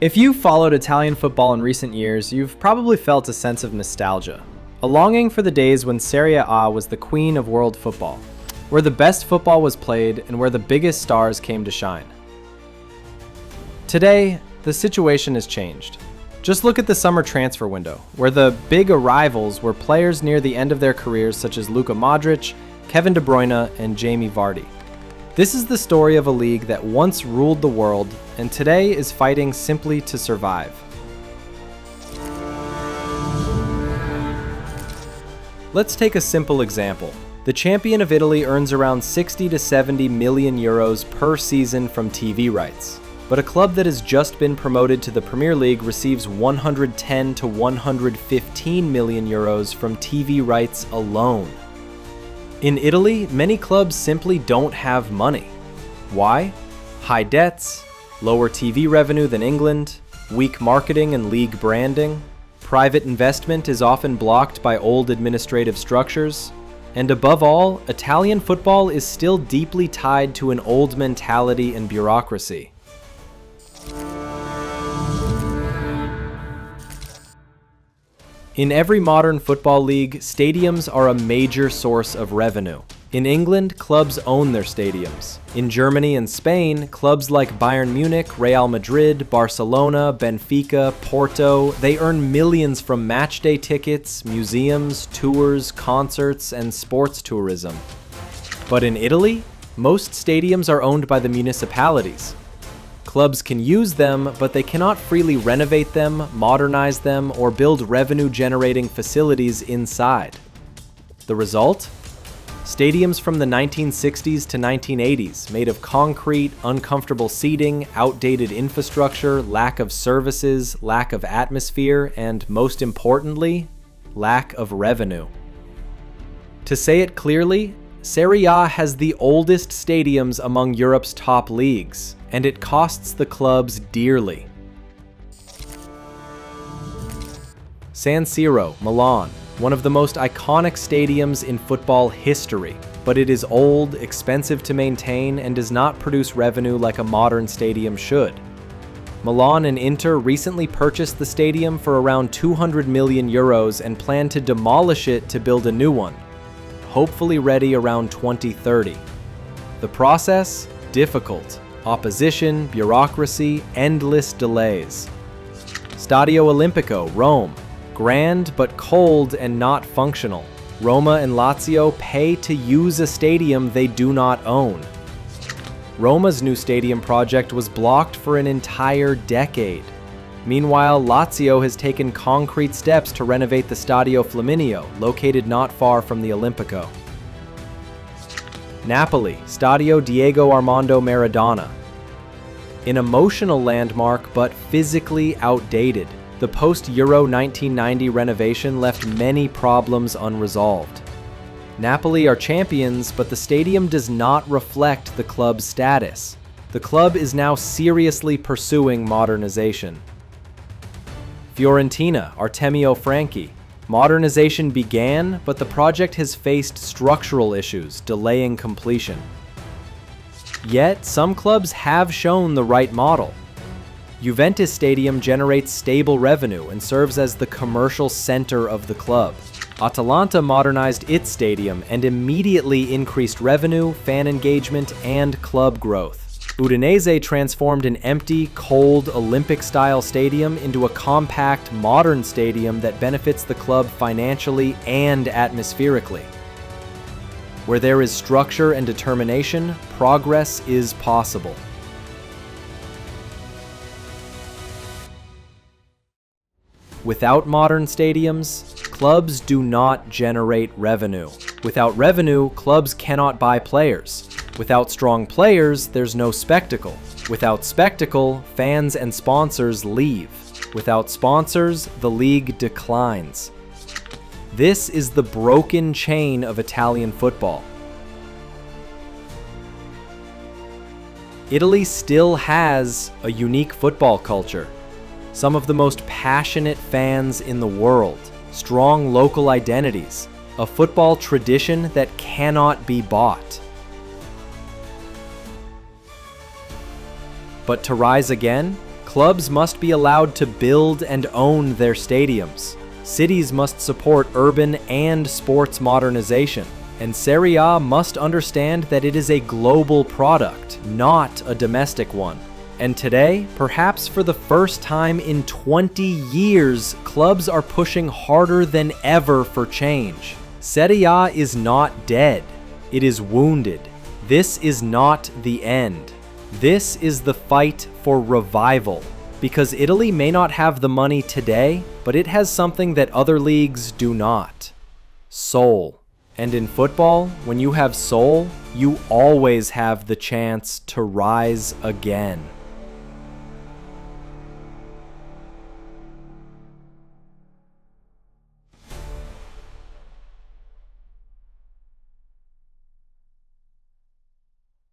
If you've followed Italian football in recent years, you've probably felt a sense of nostalgia, a longing for the days when Serie A was the queen of world football, where the best football was played and where the biggest stars came to shine. Today, the situation has changed. Just look at the summer transfer window, where the big arrivals were players near the end of their careers such as Luka Modric, Kevin De Bruyne, and Jamie Vardy. This is the story of a league that once ruled the world and today is fighting simply to survive. Let's take a simple example. The champion of Italy earns around 60 to 70 million euros per season from TV rights. But a club that has just been promoted to the Premier League receives 110 to 115 million euros from TV rights alone. In Italy, many clubs simply don't have money. Why? High debts, lower TV revenue than England, weak marketing and league branding, private investment is often blocked by old administrative structures, and above all, Italian football is still deeply tied to an old mentality and bureaucracy. In every modern football league, stadiums are a major source of revenue. In England, clubs own their stadiums. In Germany and Spain, clubs like Bayern Munich, Real Madrid, Barcelona, Benfica, Porto, they earn millions from matchday tickets, museums, tours, concerts, and sports tourism. But in Italy, most stadiums are owned by the municipalities. Clubs can use them, but they cannot freely renovate them, modernize them, or build revenue-generating facilities inside. The result? Stadiums from the 1960s to 1980s, made of concrete, uncomfortable seating, outdated infrastructure, lack of services, lack of atmosphere, and most importantly, lack of revenue. To say it clearly, Serie A has the oldest stadiums among Europe's top leagues, and it costs the clubs dearly. San Siro, Milan, one of the most iconic stadiums in football history, but it is old, expensive to maintain, and does not produce revenue like a modern stadium should. Milan and Inter recently purchased the stadium for around 200 million euros and plan to demolish it to build a new one, hopefully ready around 2030. The process? Difficult. Opposition, bureaucracy, endless delays. Stadio Olimpico, Rome. Grand but cold and not functional. Roma and Lazio pay to use a stadium they do not own. Roma's new stadium project was blocked for an entire decade. Meanwhile, Lazio has taken concrete steps to renovate the Stadio Flaminio, located not far from the Olimpico. Napoli, Stadio Diego Armando Maradona. An emotional landmark, but physically outdated. The post-Euro 1990 renovation left many problems unresolved. Napoli are champions, but the stadium does not reflect the club's status. The club is now seriously pursuing modernization. Fiorentina, Artemio Franchi. Modernization began, but the project has faced structural issues, delaying completion. Yet, some clubs have shown the right model. Juventus Stadium generates stable revenue and serves as the commercial center of the club. Atalanta modernized its stadium and immediately increased revenue, fan engagement, and club growth. Udinese transformed an empty, cold, Olympic-style stadium into a compact, modern stadium that benefits the club financially and atmospherically. Where there is structure and determination, progress is possible. Without modern stadiums, clubs do not generate revenue. Without revenue, clubs cannot buy players. Without strong players, there's no spectacle. Without spectacle, fans and sponsors leave. Without sponsors, the league declines. This is the broken chain of Italian football. Italy still has a unique football culture. Some of the most passionate fans in the world, strong local identities, a football tradition that cannot be bought. But to rise again, Clubs must be allowed to build and own their stadiums. Cities must support urban and sports modernization. And Serie A must understand that it is a global product, not a domestic one. And today, perhaps for the first time in 20 years, clubs are pushing harder than ever for change. Serie A is not dead. It is wounded. This is not the end. This is the fight for revival. Because Italy may not have the money today, but it has something that other leagues do not. Soul. And in football, when you have soul, you always have the chance to rise again.